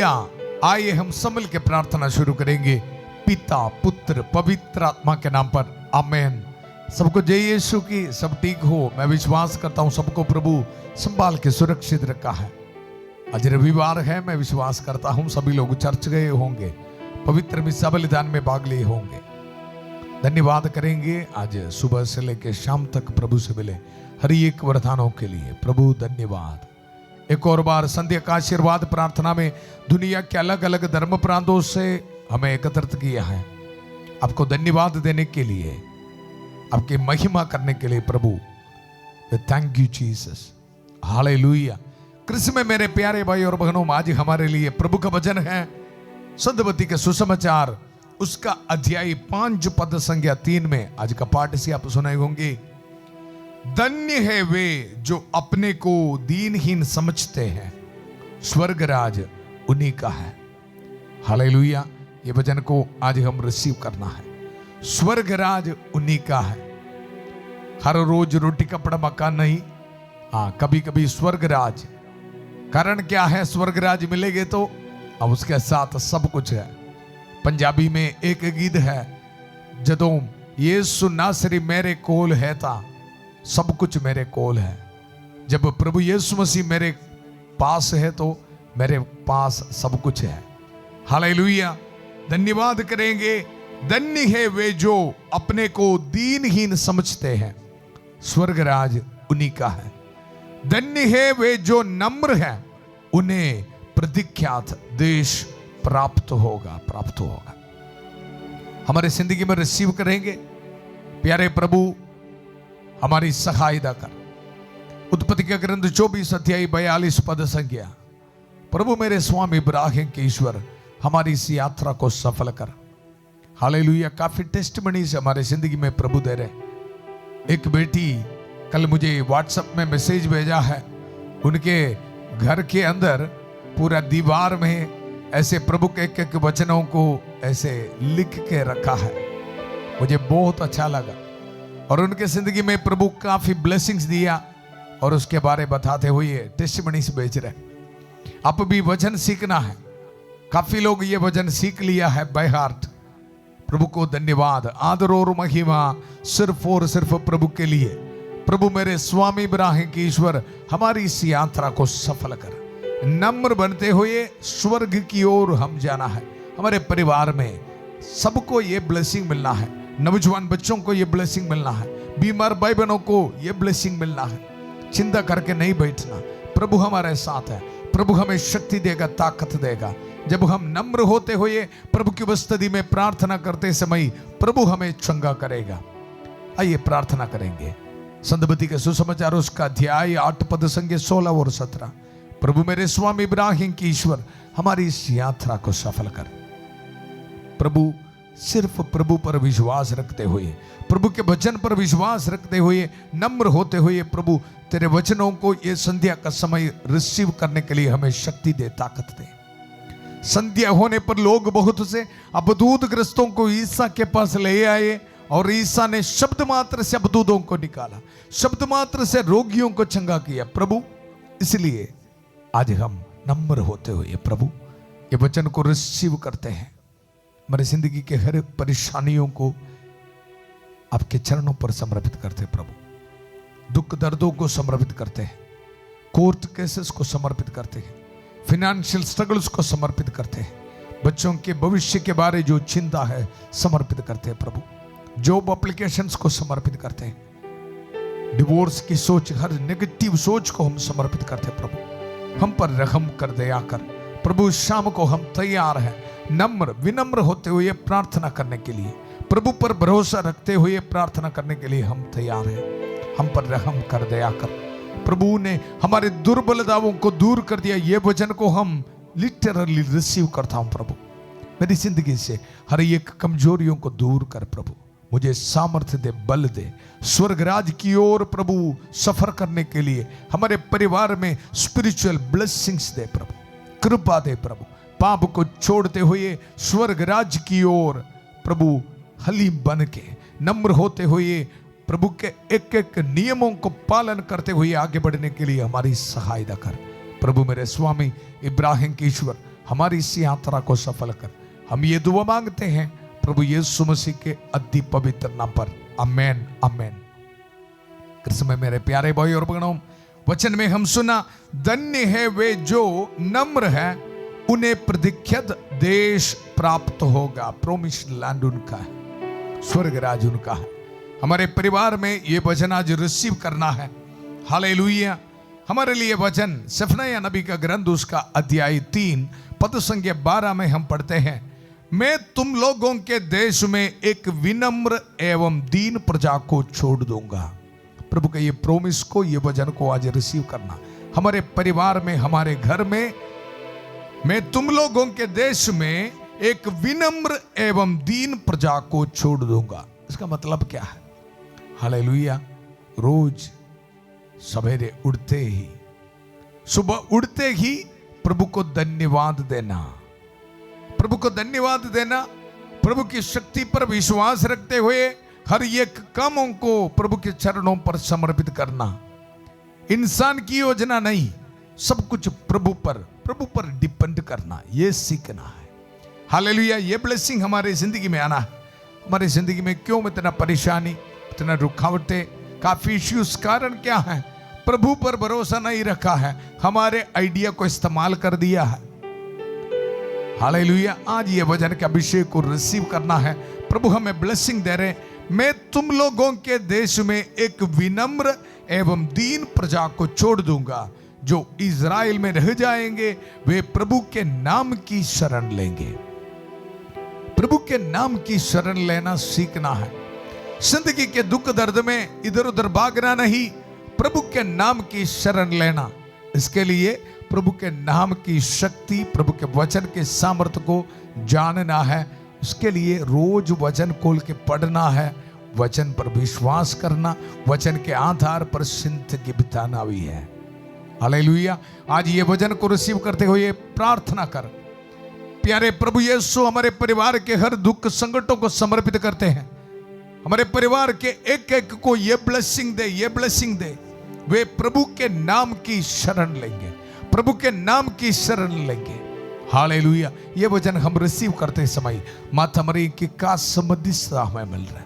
Hallelujah. आइए हम सब मिल के प्रार्थना शुरू करेंगे पिता पुत्र पवित्र आत्मा के नाम पर, आमेन। सबको जय यीशु की। सब ठीक हो, मैं विश्वास करता हूं सबको प्रभु संभाल के सुरक्षित रखा है। आज रविवार है, मैं विश्वास करता हूं सभी लोग चर्च गए होंगे, पवित्र मिस्सा बलिदान में भाग लिए होंगे। धन्यवाद करेंगे आज सुबह से लेकर शाम तक प्रभु से मिले हर एक वरदानों के लिए। प्रभु धन्यवाद। एक और बार संध्या का आशीर्वाद प्रार्थना में दुनिया के अलग अलग धर्म प्रांतों से हमें एकत्रित किया है, आपको धन्यवाद देने के लिए, आपकी महिमा करने के लिए प्रभु। Thank you Jesus, hallelujah. Krishna में मेरे प्यारे भाई और बहनों, आज हमारे लिए प्रभु का वचन है सत्यवती के सुसमाचार, उसका अध्याय 5 पद संज्ञा 3 में आज का पाठ से आप सुनाए होंगे। धन्य है वे जो अपने को दीनहीन समझते हैं, स्वर्ग राज उन्हीं का है। हालेलुया। ये वचन को आज हम रिसीव करना है। स्वर्ग राज उन्हीं का है। हर रोज रोटी कपड़ा मकान नहीं, हाँ कभी कभी स्वर्ग राज। कारण क्या है? स्वर्ग राज मिलेंगे तो अब उसके साथ सब कुछ है। पंजाबी में एक गीत है, जदों यीशु नासरी मेरे कोल है ता सब कुछ मेरे कोल है। जब प्रभु यीशु मसीह मेरे पास है तो मेरे पास सब कुछ है। हालेलुया। धन्यवाद करेंगे। धन्य है वे जो अपने को दीनहीन समझते हैं, स्वर्ग राज उन्हीं का है। धन्य है वे जो नम्र हैं, उन्हें प्रतीक्षित देश प्राप्त होगा। हमारे जिंदगी में रिसीव करेंगे। प्यारे प्रभु हमारी सहायता कर। उत्पत्ति का ग्रंथ 24 अध्याय 42 पद संज्ञा। प्रभु मेरे स्वामी इब्राहिम के ईश्वर, हमारी इस यात्रा को सफल कर। हालेलुया। काफी टेस्टमनी से हमारे जिंदगी में प्रभु दे रहे। एक बेटी कल मुझे व्हाट्सएप में मैसेज भेजा है, उनके घर के अंदर पूरा दीवार में ऐसे प्रभु के एक वचनों को ऐसे लिख के रखा है। मुझे बहुत अच्छा लगा और उनके जिंदगी में प्रभु काफी ब्लेसिंग्स दिया और उसके बारे बताते हुए टेस्टिमनीज भेज रहे। आप भी वचन सीखना है। काफी लोग ये वचन सीख लिया है बाय हार्ट। प्रभु को धन्यवाद, आदर और महिमा सिर्फ और सिर्फ प्रभु के लिए। प्रभु मेरे स्वामी इब्राहिम के ईश्वर, हमारी इस यात्रा को सफल कर। नम्र बनते हुए स्वर्ग की ओर हम जाना है। हमारे परिवार में सबको ये ब्लेसिंग मिलना है। नौजवान बच्चों को ये ब्लेसिंग मिलना है। बीमार भाई बहनों को ये ब्लेसिंग मिलना है। चिंता करके नहीं बैठना। प्रभु हमारे साथ है। प्रभु हमें शक्ति देगा, ताकत देगा। जब हम नम्र होते हुए प्रभु की उपस्थिति में प्रार्थना करते समय प्रभु हमें चंगा करेगा। आइए प्रार्थना करेंगे। सत्यवती के सुसमाचार उसका अध्याय 8 पद संज्ञा 16 और 17। प्रभु मेरे स्वामी इब्राहिम की ईश्वर, हमारी इस यात्रा को सफल कर। प्रभु सिर्फ प्रभु पर विश्वास रखते हुए, प्रभु के वचन पर विश्वास रखते हुए, नम्र होते हुए प्रभु तेरे वचनों को ये संध्या का समय रिसीव करने के लिए हमें शक्ति दे, ताकत दे। संध्या होने पर लोग बहुत से अबदूत ग्रस्तों को ईसा के पास ले आए और ईसा ने शब्द मात्र से अबदूतों को निकाला, शब्द मात्र से रोगियों को चंगा किया। प्रभु इसलिए आज हम नम्र होते हुए प्रभु ये वचन को रिसीव करते हैं। हमारी जिंदगी के हर परेशानियों को आपके चरणों पर समर्पित करते हैं। प्रभु दुख दर्दों को समर्पित करते हैं, कोर्ट केसेस को समर्पित करते हैं, फिनेंशियल स्ट्रगल्स को समर्पित करते हैं, बच्चों के भविष्य के बारे जो चिंता है समर्पित करते हैं। प्रभु जॉब एप्लीकेशंस को समर्पित करते हैं। डिवोर्स की सोच, हर नेगेटिव सोच को हम समर्पित करते हैं। प्रभु हम पर रहम कर, दया कर। प्रभु शाम को हम तैयार हैं नम्र विनम्र होते हुए प्रार्थना करने के लिए। प्रभु पर भरोसा रखते हुए प्रार्थना करने के लिए हम तैयार हैं। हम पर रहम कर, दया कर। प्रभु ने हमारे दुर्बलताओं को दूर कर दिया। ये वचन को हम लिटरली रिसीव करता हूं। प्रभु मेरी जिंदगी से हर एक कमजोरियों को दूर कर। प्रभु मुझे सामर्थ्य दे, बल दे, स्वर्ग राज की ओर प्रभु सफर करने के लिए। हमारे परिवार में स्पिरिचुअल ब्लेसिंग्स दे प्रभु, कृपा दे प्रभु। पाप को छोड़ते हुए स्वर्ग राज की ओर प्रभु हलीम बन के, नम्र होते हुए प्रभु के एक एक नियमों को पालन करते हुए आगे बढ़ने के लिए हमारी सहायता कर। प्रभु मेरे स्वामी इब्राहिम के ईश्वर, हमारी इस यात्रा को सफल कर। हम ये दुआ मांगते हैं प्रभु यीशु मसीह के अति पवित्र नाम पर, आमेन आमेन। कृष्ण में मेरे प्यारे भाई और बहनों, वचन में हम सुना, धन्य है वे जो नम्र है, उन्हें प्रतीक्षित देश प्राप्त होगा। प्रोमिस्ड लैंड उनका है, स्वर्ग राज उनका है। हमारे परिवार में ये वचन आज रिसीव करना है। हालेलुया। हमारे लिए वचन सफनयाह नबी का ग्रंथ उसका अध्याय 3 पद संख्या 12 में हम पढ़ते हैं, मैं तुम लोगों के देश में एक विनम्र एवं दीन प्रजा को छोड़ दूंगा। प्रभु के ये प्रोमिस को, ये वचन को आज रिसीव करना। हमारे परिवार में, हमारे घर में, मैं तुम लोगों के देश में एक विनम्र एवं दीन प्रजा को छोड़ दूंगा। इसका मतलब क्या है? हालेलुया। रोज सवेरे उठते ही, सुबह उठते ही प्रभु को धन्यवाद देना, प्रभु को धन्यवाद देना, प्रभु की शक्ति पर विश्वास रखते हुए हर एक कामों को प्रभु के चरणों पर समर्पित करना। इंसान की योजना नहीं, सब कुछ प्रभु पर डिपेंड करना, ये सीखना है। हालेलुया। ये ब्लेसिंग हमारे जिंदगी में आना है। हमारे जिंदगी में क्यों इतना परेशानी, इतना रुकावटें, काफी इश्यूज? कारण क्या है? प्रभु पर भरोसा नहीं रखा है, हमारे आइडिया को इस्तेमाल कर दिया है। हालेलुया। आज ये वचन के अभिषेक को रिसीव करना है। प्रभु हमें ब्लेसिंग दे रहे, मैं तुम लोगों के देश में एक विनम्र एवं दीन प्रजा को छोड़ दूंगा, जो इज़राइल में रह जाएंगे, वे प्रभु के नाम की शरण लेंगे। प्रभु के नाम की शरण लेना सीखना है। जिंदगी के दुख दर्द में इधर उधर भागना नहीं, प्रभु के नाम की शरण लेना। इसके लिए प्रभु के नाम की शक्ति, प्रभु के वचन के सामर्थ्य को जानना है। उसके लिए रोज वचन खोल के पढ़ना है, वचन पर विश्वास करना, वचन के आधार पर जिंदगी बिताना भी है। हालेलुया। आज ये वचन को रिसीव करते हुए प्रार्थना कर, प्यारे प्रभु यीशु, हमारे परिवार के हर दुख संकटों को समर्पित करते हैं। हमारे परिवार के एक एक को ये ब्लेसिंग दे, ये ब्लेसिंग दे। वे प्रभु के नाम की शरण लेंगे, प्रभु के नाम की शरण लेंगे। हालेलुया। ये वचन हम रिसीव करते समय माता मरी की का समधिस्ता हमें मिल रहा है,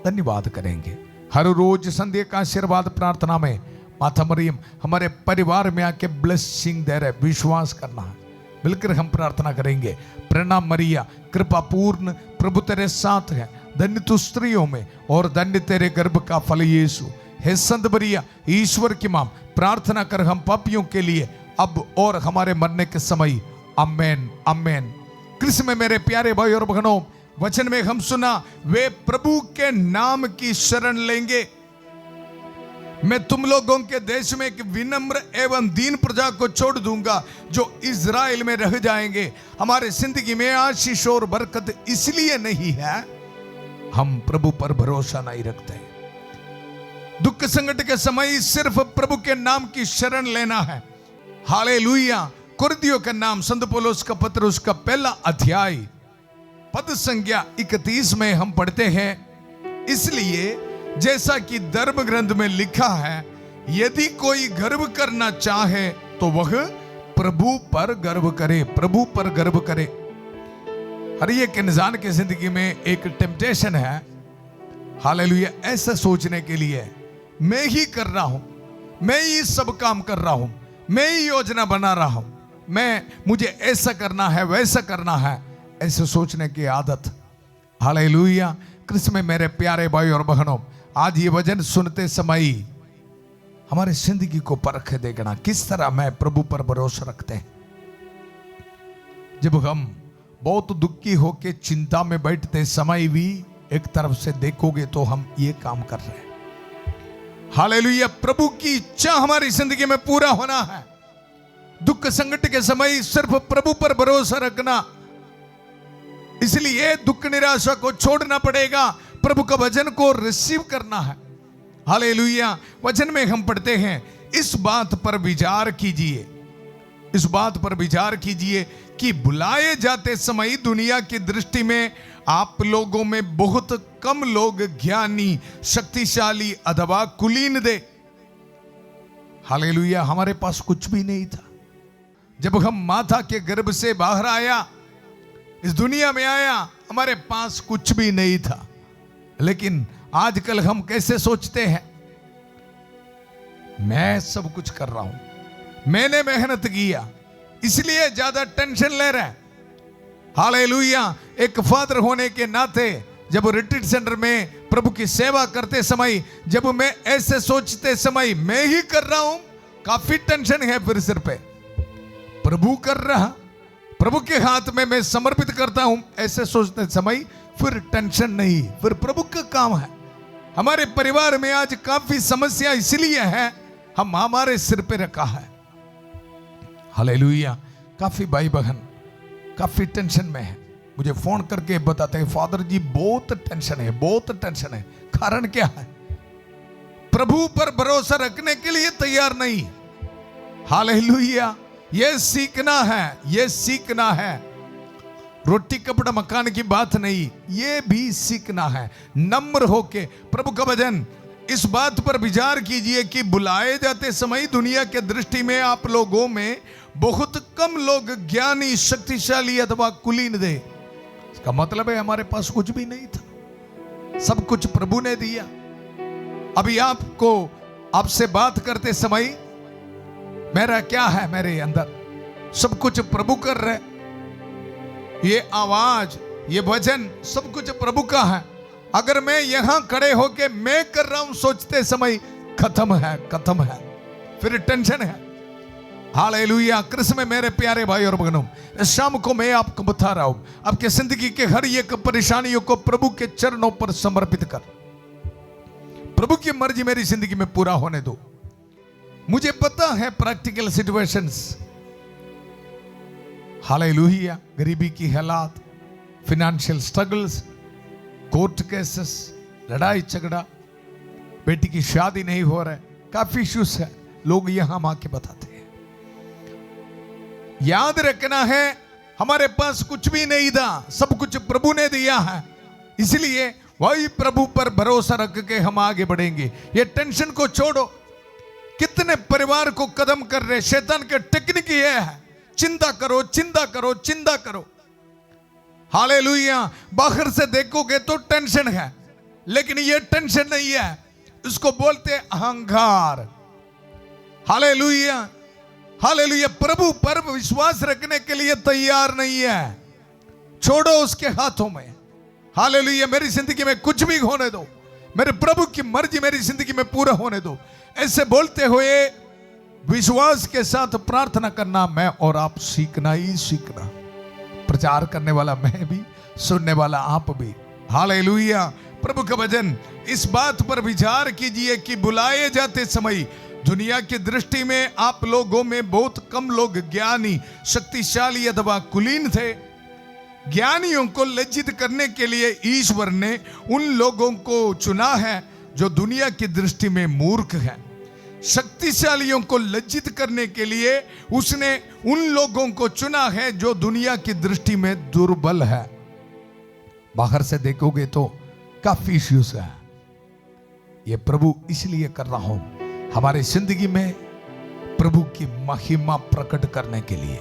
धन्यवाद करेंगे। हर रोज संध्या का आशीर्वाद प्रार्थना में माता मरियम हमारे परिवार में आके ब्लेसिंग दे रहे, विश्वास करना है। मिलकर हम प्रार्थना करेंगे। प्रणाम मरिया, कृपा पूर्ण, प्रभु तेरे साथ है, धन्य तू स्त्रियों में और धन्य तेरे गर्भ का फल यीशु। हे संत मरिया, ईश्वर की मां, प्रार्थना कर हम पापियों के लिए, अब और हमारे मरने के समय। आमेन आमेन। कृष्ण में मेरे प्यारे भाई और बहनों, वचन में हम सुना, वे प्रभु के नाम की शरण लेंगे। मैं तुम लोगों के देश में एक विनम्र एवं दीन प्रजा को छोड़ दूंगा, जो इज़राइल में रह जाएंगे। हमारे जिंदगी में आशीष और बरकत इसलिए नहीं है, हम प्रभु पर भरोसा नहीं रखते। दुख संकट के समय सिर्फ प्रभु के नाम की शरण लेना है। हालेलुया। कुरिन्थियों का नाम, संत पौलुस का पत्र उसका पहला अध्याय पद संख्या 31 में हम पढ़ते हैं, इसलिए जैसा कि धर्म ग्रंथ में लिखा है, यदि कोई गर्व करना चाहे तो वह प्रभु पर गर्व करे, प्रभु पर गर्व करे। हर एक इंसान के जिंदगी में एक टेम्पटेशन है, हालेलुया, ऐसा सोचने के लिए मैं ही कर रहा हूं, मैं ही सब काम कर रहा हूं, मैं ही योजना बना रहा हूं, मुझे ऐसा करना है, वैसा करना है, ऐसे सोचने की आदत। हालेलुया। कृष्ण में मेरे प्यारे भाई और बहनों, आज ये वचन सुनते समय हमारे जिंदगी को परख देखना, किस तरह मैं प्रभु पर भरोसा रखते हैं। जब हम बहुत दुखी होके चिंता में बैठते समय भी एक तरफ से देखोगे तो हम ये काम कर रहे हैं। हालेलुया। प्रभु की इच्छा हमारी जिंदगी में पूरा होना है। दुख संकट के समय सिर्फ प्रभु पर भरोसा रखना, इसलिए दुख निराशा को छोड़ना पड़ेगा, प्रभु का वचन को रिसीव करना है। हालेलुया। वचन में हम पढ़ते हैं, इस बात पर विचार कीजिए, इस बात पर विचार कीजिए कि बुलाए जाते समय दुनिया की दृष्टि में आप लोगों में बहुत कम लोग ज्ञानी, शक्तिशाली अथवा कुलीन थे। हालेलुया। हमारे पास कुछ भी नहीं था, जब हम माता के गर्भ से बाहर आया, इस दुनिया में आया, हमारे पास कुछ भी नहीं था। लेकिन आजकल हम कैसे सोचते हैं, मैं सब कुछ कर रहा हूं, मैंने मेहनत किया, इसलिए ज्यादा टेंशन ले रहे हैं। हालेलुया। एक फादर होने के नाते जब रिट्रीट सेंटर में प्रभु की सेवा करते समय, जब मैं ऐसे सोचते समय मैं ही कर रहा हूं, काफी टेंशन है फिर सिर पे। प्रभु कर रहा, प्रभु के हाथ में मैं समर्पित करता हूं, ऐसे सोचते समय फिर टेंशन नहीं, फिर प्रभु का काम है। हमारे परिवार में आज काफी समस्या इसलिए है, हम हमारे सिर पे रखा है। हालेलुया। काफी भाई बहन काफी टेंशन में है, मुझे फोन करके बताते हैं, फादर जी बहुत टेंशन है, बहुत टेंशन है। कारण क्या है? प्रभु पर भरोसा रखने के लिए तैयार नहीं। हालेलुया। ये सीखना है, ये सीखना है। रोटी कपड़ा मकान की बात नहीं, ये भी सीखना है। नम्र होके प्रभु का भजन, इस बात पर विचार कीजिए कि बुलाए जाते समय दुनिया के दृष्टि में आप लोगों में बहुत कम लोग ज्ञानी, शक्तिशाली अथवा कुलीन थे। इसका मतलब है हमारे पास कुछ भी नहीं था, सब कुछ प्रभु ने दिया। अभी आपको, आपसे बात करते समय मेरा क्या है, मेरे अंदर सब कुछ प्रभु कर रहे। ये आवाज, ये वचन सब कुछ प्रभु का है। अगर मैं यहां खड़े होके मैं कर रहा हूं सोचते समय, खत्म है, खत्म है, फिर टेंशन है। हालेलुया। कृष्ण में मेरे प्यारे भाई और बहनों, इस शाम को मैं आपको बता रहा हूं, आपके जिंदगी के हर एक परेशानियों को प्रभु के चरणों पर समर्पित कर, प्रभु की मर्जी मेरी जिंदगी में पूरा होने दो। मुझे पता है प्रैक्टिकल सिचुएशंस, हालेलुया, गरीबी की हालात, फाइनेंशियल स्ट्रगल्स, कोर्ट केसेस, लड़ाई झगड़ा, बेटी की शादी नहीं हो रहा है, काफी इश्यूज है। लोग यहां आके बताते हैं। याद रखना है, हमारे पास कुछ भी नहीं था, सब कुछ प्रभु ने दिया है। इसलिए वही प्रभु पर भरोसा रख के हम आगे बढ़ेंगे। ये टेंशन को छोड़ो। कितने परिवार को कदम कर रहे, शैतान के टेक्निक ये है, चिंता करो, चिंता करो, चिंता करो। हालेलुया। बाहर से देखोगे तो टेंशन है, लेकिन ये टेंशन नहीं है, इसको बोलते अहंकार। Hallelujah, hallelujah. प्रभु पर विश्वास रखने के लिए तैयार नहीं है, छोड़ो उसके हाथों में। हालेलुया। मेरी जिंदगी में कुछ भी होने दो, मेरे प्रभु की मर्जी मेरी जिंदगी में पूरा होने दो, ऐसे बोलते हुए विश्वास के साथ प्रार्थना करना मैं और आप सीखना ही सीखना। प्रचार करने वाला मैं भी, सुनने वाला आप भी। हालेलुया। प्रभु का वचन, इस बात पर विचार कीजिए कि बुलाए जाते समय दुनिया की दृष्टि में आप लोगों में बहुत कम लोग ज्ञानी, शक्तिशाली अथवा कुलीन थे। ज्ञानियों को लज्जित करने के लिए ईश्वर ने उन लोगों को चुना है जो दुनिया की दृष्टि में मूर्ख है। शक्तिशालियों को लज्जित करने के लिए उसने उन लोगों को चुना है जो दुनिया की दृष्टि में दुर्बल है। बाहर से देखोगे तो काफी इश्यूज है। ये प्रभु इसलिए कर रहा हूं, हमारे जिंदगी में प्रभु की महिमा प्रकट करने के लिए।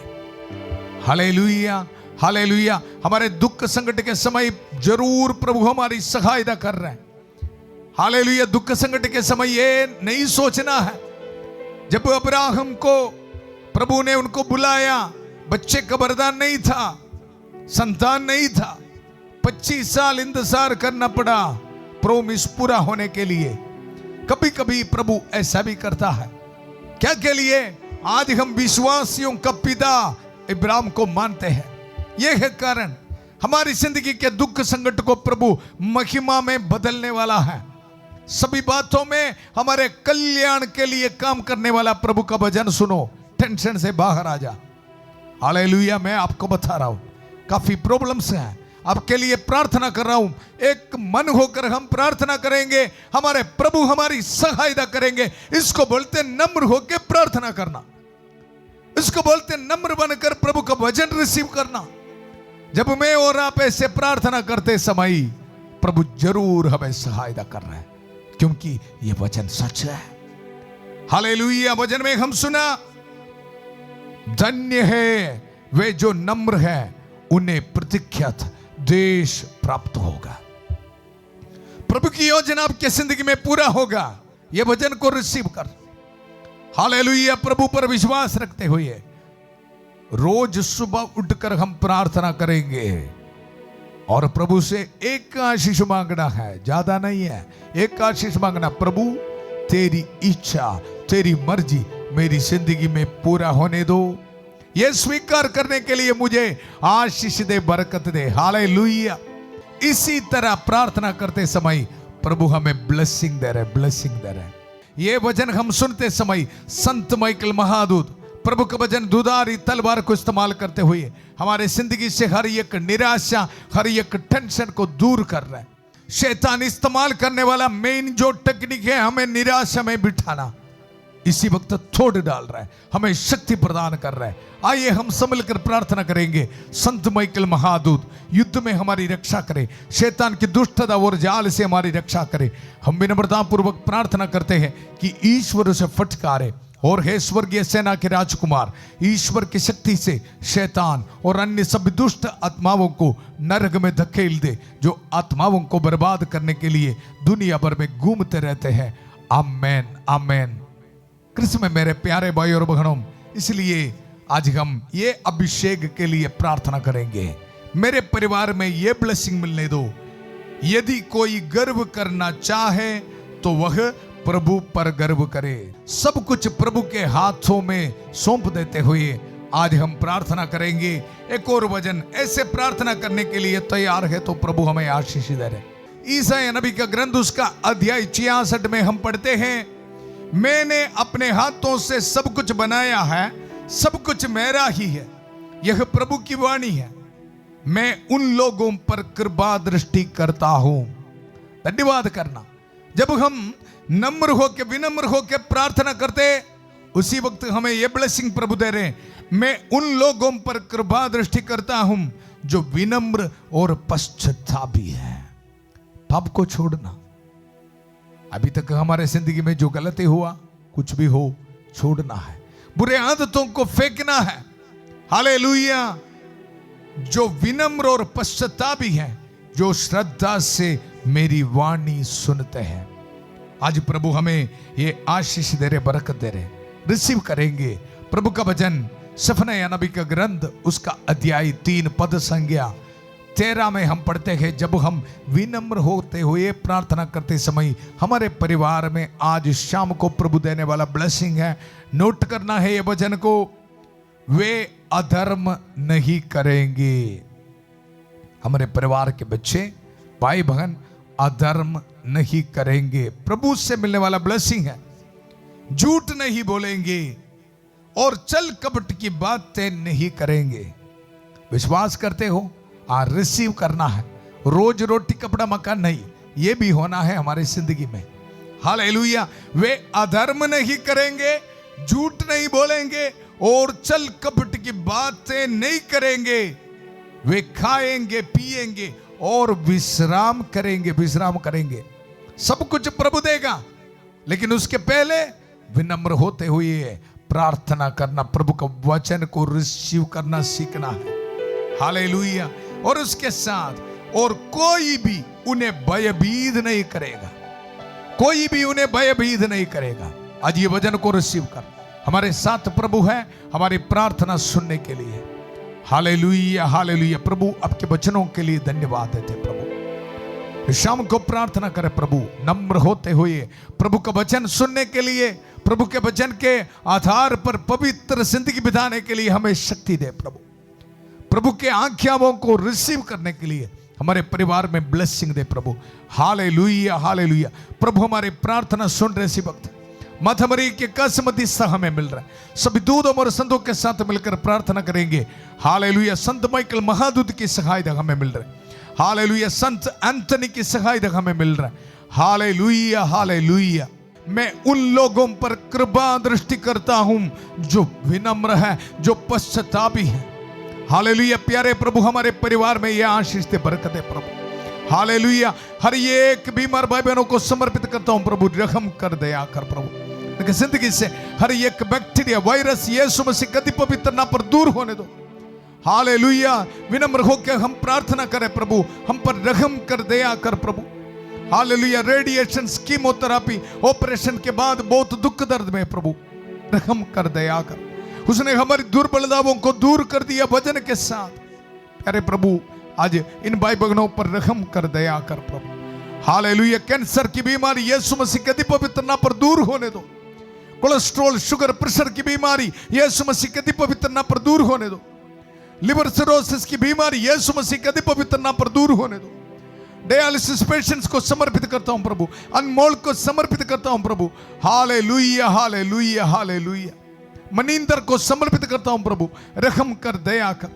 Hallelujah, hallelujah. हमारे दुख संकट के समय जरूर प्रभु हमारी सहायता कर रहे हैं। हालेलुया। दुख संकट के समय ये नहीं सोचना है, जब अब्राहम को प्रभु ने उनको बुलाया, बच्चे का वरदान नहीं था, संतान नहीं था, 25 साल इंतजार करना पड़ा प्रोमिस पूरा होने के लिए। कभी कभी प्रभु ऐसा भी करता है। क्या के लिए? आज हम विश्वासियों का पिता इब्राहिम को मानते हैं। यह है कारण, हमारी जिंदगी के दुख संकट को प्रभु महिमा में बदलने वाला है। सभी बातों में हमारे कल्याण के लिए काम करने वाला प्रभु का भजन सुनो, टेंशन से बाहर आ जा। हालेलुया। मैं आपको बता रहा हूं, काफी प्रॉब्लम्स हैं, आपके लिए प्रार्थना कर रहा हूं। एक मन होकर हम प्रार्थना करेंगे, हमारे प्रभु हमारी सहायता करेंगे। इसको बोलते नम्र होकर प्रार्थना करना, इसको बोलते नम्र बनकर प्रभु का वचन रिसीव करना। जब मैं और आप ऐसे प्रार्थना करते समय प्रभु जरूर हमें सहायता कर रहे हैं, क्योंकि ये वचन सच है। हालेलुया। वचन में हम सुना धन्य है वे जो नम्र है, उन्हें प्रतीक्षित देश प्राप्त होगा। प्रभु की योजना आपके जिंदगी में पूरा होगा। ये वचन को रिसीव कर, हालेलुया। प्रभु पर विश्वास रखते हुए रोज सुबह उठकर हम प्रार्थना करेंगे और प्रभु से एक आशीष मांगना है, ज्यादा नहीं है। एक आशीष मांगना, प्रभु तेरी इच्छा, तेरी मर्जी मेरी जिंदगी में पूरा होने दो। ये स्वीकार करने के लिए मुझे आशीष दे, बरकत दे। हालेलुया। इसी तरह प्रार्थना करते समय प्रभु हमें ब्लेसिंग दे रहे, ब्लेसिंग दे रहे। ये वचन हम सुनते समय संत माइकल महादूत प्रभु का वचन दुधारी तलवार को इस्तेमाल करते हुए हमारे जिंदगी से हर एक निराशा, हर एक टेंशन को दूर कर रहे हैं। शैतान इस्तेमाल करने वाला मेन जो टेक्निक है, हमें निराशा में बिठाना, इसी वक्त तोड़ डाल रहा है, हमें शक्ति प्रदान कर रहा है। आइए हम सब मिलकर प्रार्थना करेंगे। संत माइकल महादूत युद्ध में हमारी रक्षा करे, शैतान की दुष्टता और जाल से हमारी रक्षा करे। हम विनम्रता पूर्वक प्रार्थना करते हैं कि ईश्वर उसे फटकारे और हे स्वर्गीय सेना के राजकुमार, ईश्वर की शक्ति से शैतान और अन्य सभी दुष्ट आत्माओं को नरक में धकेल दे, जो आत्माओं को बर्बाद करने के लिए दुनिया भर में घूमते रहते हैं। आमेन, आमेन। कृष्ण में मेरे प्यारे भाई और बहनों, इसलिए आज हम ये अभिषेक के लिए प्रार्थना करेंगे। मेरे परिवार में ये ब्लेसिंग मिलने दो। यदि कोई गर्व करना चाहे तो वह प्रभु पर गर्व करे। सब कुछ प्रभु के हाथों में सौंप देते हुए आज हम प्रार्थना करेंगे। एक और वचन ऐसे प्रार्थना करने के लिए तैयार है तो प्रभु हमें आशीष दे रहे। ईसाया नबी का ग्रंथ उसका अध्याय 66 में हम पढ़ते हैं, मैंने अपने हाथों से सब कुछ बनाया है, सब कुछ मेरा ही है, यह प्रभु की वाणी है। मैं उन लोगों पर कृपा दृष्टि करता हूं। धन्यवाद करना। जब हम नम्र होके, विनम्र होके प्रार्थना करते, उसी वक्त हमें यह ब्लेसिंग प्रभु दे रहे, मैं उन लोगों पर कृपा दृष्टि करता हूं जो विनम्र और पश्चातापी है। पाप को छोड़ना। अभी तक हमारे जिंदगी में जो गलती हुआ, कुछ भी हो, छोड़ना है। बुरे आदतों को फेंकना है। हालेलुया। जो विनम्र और पश्चातापी है, जो श्रद्धा से मेरी वाणी सुनते हैं, आज प्रभु हमें ये आशीष दे रहे, बरकत दे रहे। रिसीव करेंगे प्रभु का वचन सफनया नबी का ग्रंथ उसका अध्याय 3 पद संज्ञा 13 में हम पढ़ते हैं, जब हम विनम्र होते हुए प्रार्थना करते समय हमारे परिवार में आज शाम को प्रभु देने वाला ब्लेसिंग है। नोट करना है ये वचन को, वे अधर्म नहीं करेंगे। हमारे परिवार के बच्चे, भाई बहन अधर्म नहीं करेंगे। प्रभु से मिलने वाला ब्लेसिंग है। झूठ नहीं बोलेंगे और चल कपट की बातें नहीं करेंगे। विश्वास करते हो? रिसीव करना है। रोज रोटी कपड़ा मकान नहीं, ये भी होना है हमारी जिंदगी में। हालेलुया। वे अधर्म नहीं करेंगे, झूठ नहीं बोलेंगे और चल कपट की बातें नहीं करेंगे। वे खाएंगे, पिएंगे और विश्राम करेंगे, विश्राम करेंगे। सब कुछ प्रभु देगा, लेकिन उसके पहले विनम्र होते हुए प्रार्थना करना, प्रभु का वचन को रिसीव करना सीखना है। हालेलुया। और उसके साथ और कोई भी उन्हें भयभीत नहीं करेगा, कोई भी उन्हें भयभीत नहीं करेगा। आज ये वचन को रिसीव कर। हमारे साथ प्रभु है हमारी प्रार्थना सुनने के लिए। Hallelujah, hallelujah. प्रभु आपके वचनों के लिए धन्यवाद देते। प्रभु शाम को प्रार्थना करें, प्रभु नम्र होते हुए प्रभु का वचन सुनने के लिए, प्रभु के वचन के आधार पर पवित्र जिंदगी बिताने के लिए हमें शक्ति दे। प्रभु के आज्ञाओं को रिसीव करने के लिए हमारे परिवार में ब्लेसिंग दे प्रभु। Hallelujah, hallelujah. प्रभु हमारी प्रार्थना सुन रहे इसी वक्त मथमरी के कसमती सा हमें मिल रहा है। सभी दूतों और संतों के साथ मिलकर प्रार्थना करेंगे। हालेलुया। संत माइकल महादूत की सहायता हमें मिल रहा है। हालेलुया। संत एंथनी की सहायता हमें मिल रहा है। Hallelujah, hallelujah. मैं उन लोगों पर कृपा दृष्टि करता हूं जो विनम्र है, जो पश्चातापी है। हालेलुया। प्यारे प्रभु हमारे परिवार में यह आशीष दे, बरकत है प्रभु। हालेलुया। हर एक बीमार भाई बहनों को समर्पित करता हूं प्रभु, रहम कर, दया कर प्रभु। उनकी जिंदगी से हर एक बैक्टीरिया वायरस यीशु मसीह गति पवित्र नाम पर दूर होने दो। हालेलुया। विनम्र होकर हम प्रार्थना करें प्रभु, हम पर रहम कर, दया कर प्रभु। हालेलुया। रेडिएशन, कीमोथेरेपी, ऑपरेशन के बाद बहुत दुख दर्द में प्रभु रहम कर, दया कर। उसने हमारी दुर्बलताओं को दूर कर दिया वजन के साथ। अरे प्रभु आज इन भाई बहनों पर रहम कर, दया कर प्रभु। हालेलुया। कैंसर की बीमारी यीशु मसीह गति पवित्र नाम पर दूर होने दो। कोलेस्ट्रॉल, शुगर, प्रेशर की बीमारी यीशु मसीह गति पवित्र नाम पर दूर होने दो। लिवर सिरोसिस की बीमारी यीशु मसीह गति पवित्र नाम पर दूर होने दो। डायलिसिस पेशेंट्स को समर्पित करता हूं प्रभु, अनमोल को समर्पित करता हूं प्रभु। Hallelujah, hallelujah, hallelujah. मनिंदर को समर्पित करता हूं प्रभु, रहम कर, दया कर।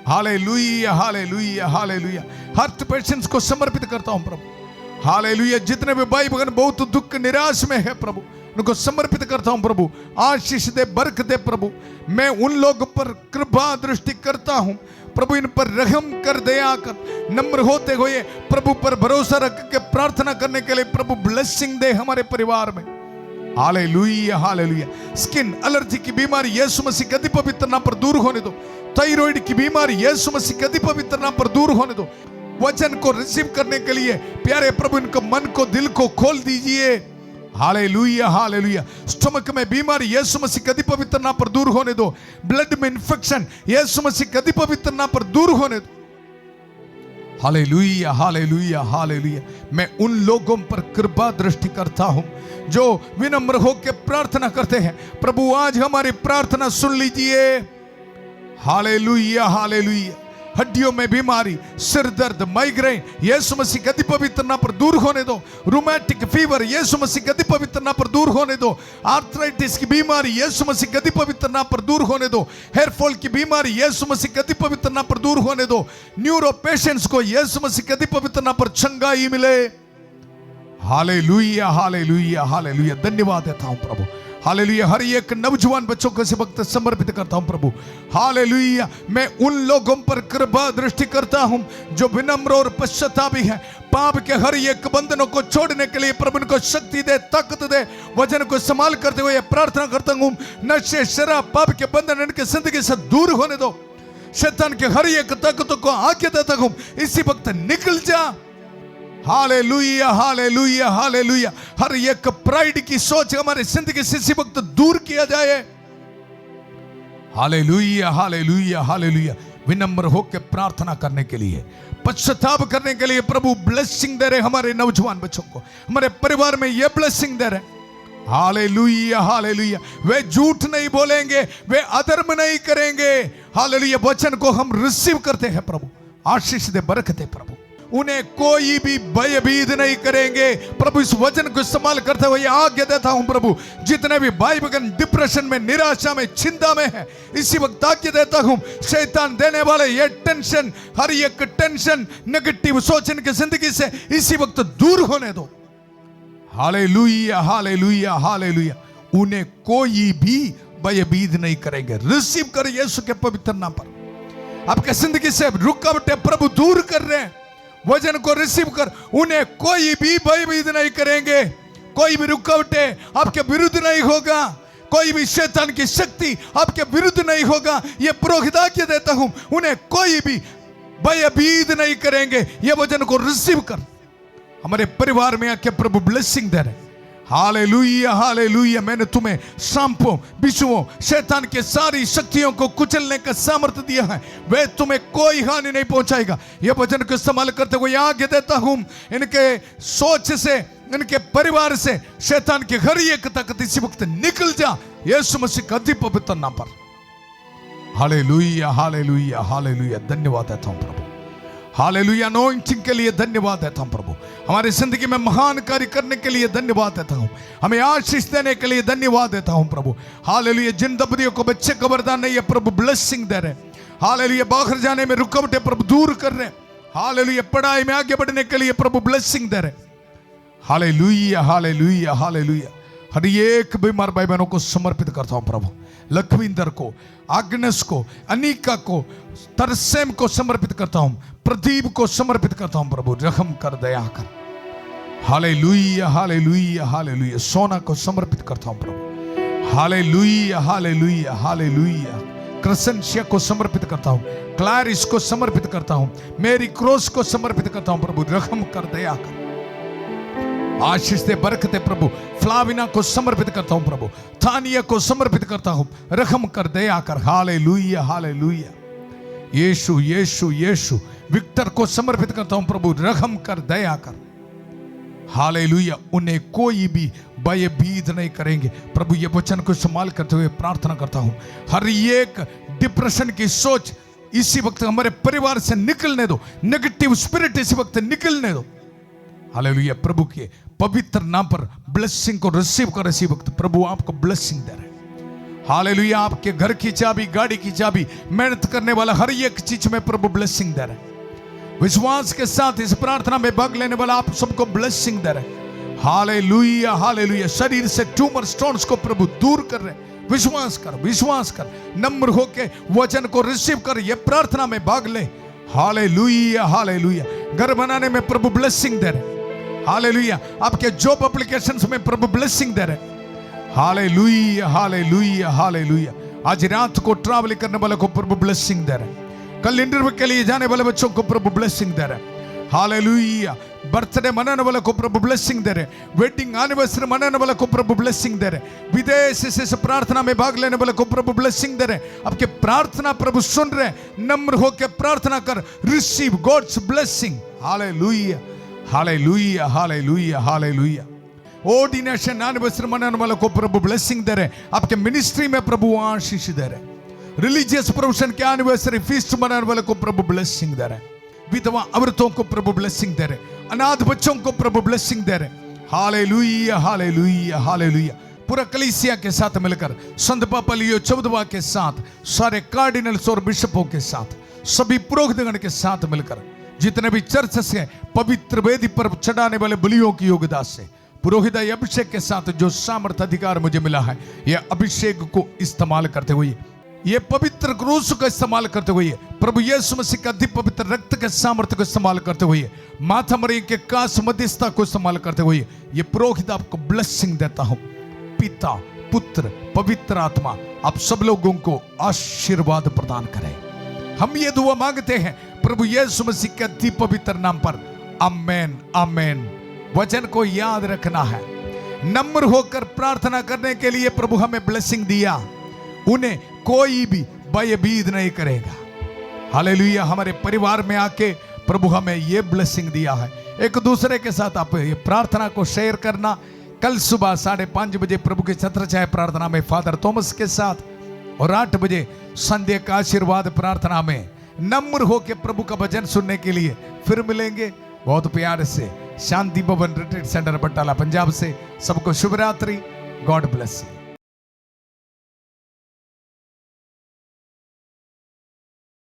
Hallelujah, hallelujah, hallelujah. Heart patients को समर्पित करता हूं प्रभु। हालेलुया। जितने भी भाई बहन बहुत दुख निराश में है प्रभु, उनको समर्पित करता हूं प्रभु। आशीष दे, बरकत दे प्रभु। मैं उन लोगों पर कृपा दृष्टि करता हूं प्रभु, इन पर रहम कर, दया कर। नम्र होते हुए प्रभु पर भरोसा रख के प्रार्थना करने के लिए प्रभु ब्लेसिंग दे हमारे परिवार में। Hallelujah, hallelujah. स्किन एलर्जी की बीमारी यीशु मसीह गति पवित्र नाम पर दूर होने दो। थायराइड की बीमारी यीशु मसीह गति पवित्र नाम पर दूर होने दो। वचन को रिसीव करने के लिए प्यारे प्रभु इनका मन को, दिल को खोल दीजिए। Hallelujah, hallelujah. स्टमक में बीमारी यीशु मसीह गति पवित्र नाम पर दूर होने दो। ब्लड में इंफेक्शन यीशु मसीह गति पवित्र नाम पर दूर होने दो। Hallelujah, hallelujah, hallelujah. मैं उन लोगों पर कृपा दृष्टि करता हूं जो विनम्र होकर प्रार्थना करते हैं प्रभु, आज हमारी प्रार्थना सुन लीजिए। Hallelujah, hallelujah. हड्डियों में बीमारी, सिर दर्द, माइग्रेन यीशु मसीह गति पवित्र नाम पर दूर होने दो। रूमेटिक फीवर यीशु मसीह गति पवित्र नाम पर दूर होने दो। आर्थराइटिस की बीमारी यीशु मसीह गति पवित्र नाम पर दूर होने दो। हेयर फॉल की बीमारी यीशु मसीह गति पवित्र नाम पर दूर होने दो। न्यूरो पेशेंट्स को यीशु मसीह गति पवित्र नाम पर चंगाई मिले। Hallelujah, hallelujah, hallelujah. धन्यवाद देता हूं प्रभु। हालेलुया। हर एक नौजवान बच्चों को इस वक्त समर्पित करता हूं प्रभु। हालेलुया। मैं उन लोगों पर कृपा दृष्टि करता हूं जो विनम्र और पश्चातापी हैं। पाप के हर एक बंधनों को छोड़ने के लिए प्रभु को शक्ति दे, ताकत दे। वचन को संभाल करते हुए प्रार्थना करता हूं, नशे, शराब, पाप के बंधन इनके जिंदगी से दूर होने दो। शैतान के हर एक ताकतों को आज्ञा देता हूं, इसी वक्त निकल जा। Hallelujah, hallelujah, hallelujah. हर एक प्राइड की सोच हमारे जिंदगी से इसी वक्त दूर किया जाए। Hallelujah, hallelujah, hallelujah. विनम्र होकर प्रार्थना करने के लिए, पश्चाताप करने के लिए प्रभु ब्लेसिंग दे रहे हमारे नौजवान बच्चों को, हमारे परिवार में ये ब्लेसिंग दे रहे। Hallelujah, hallelujah. वे झूठ नहीं बोलेंगे, वे अधर्म नहीं करेंगे। हालेलुया। वचन को हम रिसीव करते हैं प्रभु, आशीष दे, बरकत दे प्रभु। उन्हें कोई भी भयभीत नहीं करेंगे प्रभु। इस वचन को इस्तेमाल करते हुए आज्ञा देता हूं प्रभु, जितने भी भाई बहन डिप्रेशन में, निराशा में, चिंता में है, इसी वक्त आज्ञा देता हूं, शैतान देने वाले ये टेंशन, हर एक टेंशन, नेगेटिव सोच इनकी जिंदगी से इसी वक्त दूर होने दो। Hallelujah, hallelujah, hallelujah. उन्हें कोई भी भयभीत नहीं करेंगे। रिसीव कर यीशु के पवित्र नाम पर। आपके जिंदगी से रुकावटें प्रभु दूर कर रहे हैं। वचन को रिसीव कर, उन्हें कोई भी भयभीत नहीं करेंगे। कोई भी रुकावटें आपके विरुद्ध नहीं होगा। कोई भी शैतान की शक्ति आपके विरुद्ध नहीं होगा। ये पुरोहित आज्ञा देता हूं, उन्हें कोई भी भयभीत नहीं करेंगे। ये वचन को रिसीव कर, हमारे परिवार में आके प्रभु ब्लेसिंग दे रहे। Hallelujah, hallelujah. मैंने तुम्हें सांपों, बिच्छुओं, शैतान के सारी शक्तियों को कुचलने का सामर्थ्य दिया है, वे तुम्हें कोई हानि नहीं पहुंचाएगा। यह वचन को इस्तेमाल करते हुए आगे देता हूं, इनके सोच से, इनके परिवार से शैतान की हर एक ताकत इसी वक्त निकल जा, यीशु मसीह का अति पवित्र नाम पर। Hallelujah, hallelujah, hallelujah. धन्यवाद देता हूं प्रभु। हालेलुया। अनॉइंटिंग के लिए धन्यवाद देता हूं प्रभु। हमारी जिंदगी में महान कार्य करने के लिए धन्यवाद देता हूं। हमें आशीष देने के लिए धन्यवाद देता हूं प्रभु। हालेलुया। जिन दंपतियों को बच्चे का वरदान नहीं है प्रभु ब्लेसिंग दे रहे। हालेलुया। बाहर जाने में रुकावटें प्रभु दूर कर रहे। हालेलुया। पढ़ाई में आगे बढ़ने के लिए प्रभु ब्लेसिंग दे रहे। Hallelujah, hallelujah, hallelujah. हर एक बीमार भाई बहनों को समर्पित करता हूं प्रभु। लखविंदर को, आग्नेस को, अनिका को, तरसेम को समर्पित करता हूं। प्रदीप को समर्पित करता हूं प्रभु। रहम कर, दया कर। Hallelujah, hallelujah, hallelujah. सोना को समर्पित करता हूं प्रभु। Hallelujah, hallelujah, hallelujah. क्रसेंशिया को समर्पित करता हूं, क्लैरिस को समर्पित करता हूं, मेरी क्रॉस को समर्पित करता हूं प्रभु। रहम कर, दया कर, आशीष दे, बरकत दे प्रभु। फ्लाविना को समर्पित करता हूं प्रभु। थानिया को समर्पित करता हूं, रहम कर, दया कर। Hallelujah, hallelujah. यीशु, यीशु, यीशु। विक्टर को समर्पित करता हूं प्रभु। रहम कर, दया कर। हालेलुया। उन्हें कोई भी भयभीत नहीं करेंगे प्रभु। ये वचन को इस्तेमाल करते हुए प्रार्थना करता हूं, हर एक डिप्रेशन की सोच इसी वक्त हमारे परिवार से निकलने दो। नेगेटिव स्पिरिट इसी वक्त निकलने दो। हालेलुया। प्रभु के पवित्र नाम पर ब्लेसिंग को रिसीव कर। इसी वक्त प्रभु आपको ब्लेसिंग दे रहे हैं। हालेलुया। आपके घर की चाबी, गाड़ी की चाबी, मेहनत करने वाला हर एक चीज में प्रभु ब्लेसिंग दे रहे हैं। विश्वास के साथ इस प्रार्थना में भाग लेने वाला आप सबको ब्लेसिंग दे रहे हैं। Hallelujah, hallelujah. शरीर से ट्यूमर स्टोन्स को प्रभु दूर कर रहे हैं। विश्वास कर, विश्वास कर, नम्र होके वचन को रिसीव कर, ये प्रार्थना में भाग ले। Hallelujah, hallelujah. घर बनाने में प्रभु ब्लेसिंग दे रहे हैं। हालेलुया। आपके जॉब एप्लीकेशंस में प्रभु ब्लेसिंग दे रहे हैं। Hallelujah, hallelujah, hallelujah. आज रात को ट्रैवल करने वाले को प्रभु ब्लेसिंग दे रहे हैं। कल इंटरव्यू के लिए जाने वाले बच्चों को प्रभु ब्लेसिंग दे रहे हैं। हालेलुया। बर्थडे मनाने वाले को प्रभु ब्लेसिंग दे रहे हैं। वेडिंग एनिवर्सरी मनाने वाले को प्रभु ब्लेसिंग दे रहे हैं। विदेश से प्रार्थना में भाग लेने वाले को प्रभु ब्लेसिंग दे रहे हैं। आपके प्रार्थना प्रभु सुन रहे हैं। नम्र होकर प्रार्थना कर, receive God's blessing. Hallelujah, hallelujah, hallelujah, hallelujah. Ordination anniversary मनाने वाले को प्रभु ब्लेसिंग दे रहे हैं। आपके मिनिस्ट्री में प्रभु आशीष दे रहे हैं। रिलीजियस प्रोफेशन के एनिवर्सरी फीस्ट मनाने वाले को प्रभु ब्लेसिंग दे रहे हैं। विधवा औरतों को प्रभु ब्लेसिंग दे रहे हैं। अनाथ बच्चों को प्रभु ब्लेसिंग दे रहे हैं। Hallelujah, hallelujah, hallelujah. पूरा कलीसिया के साथ मिलकर, संत पापा लियो चौदवा के साथ, सारे कार्डिनल्स और बिशपों के साथ, सभी पुरोहितगण के साथ मिलकर, जितने भी चर्च से पवित्र वेदी पर चढ़ाने वाले बलियों की योगदान से, पुरोहित अभिषेक के साथ जो सामर्थ अधिकार मुझे मिला है, यह अभिषेक को इस्तेमाल करते हुए, ये पवित्र क्रूस का इस्तेमाल करते हुए, प्रभु यीशु मसीह का अति पवित्र रक्त के सामर्थ्य को इस्तेमाल करते हुए, माथा मरियम के कास मध्यस्थता को इस्तेमाल करते हुए, ये पुरोहित आपको ब्लेसिंग देता हूं। पिता, पुत्र, पवित्र आत्मा आप सब लोगों को आशीर्वाद प्रदान करें। हम ये दुआ मांगते हैं प्रभु यीशु मसीह के अति पवित्र नाम पर। आमेन, आमेन। वचन को याद रखना है। नम्र होकर प्रार्थना करने के लिए प्रभु हमें ब्लेसिंग दिया। उन्हें कोई भी भयभीत नहीं करेगा। हालेलुया। हमारे परिवार में आके प्रभु हमें ये ब्लेसिंग दिया है। एक दूसरे के साथ आप ये प्रार्थना को शेयर करना। कल सुबह 5:30 बजे प्रभु के छत्र छाया प्रार्थना में फादर थॉमस के साथ, और 8 बजे संध्या का आशीर्वाद प्रार्थना में नम्र होकर प्रभु का भजन सुनने के लिए फिर मिलेंगे। बहुत प्यार से शांति भवन रिट्रीट सेंटर बटाला पंजाब से सबको शुभ रात्रि। God bless you.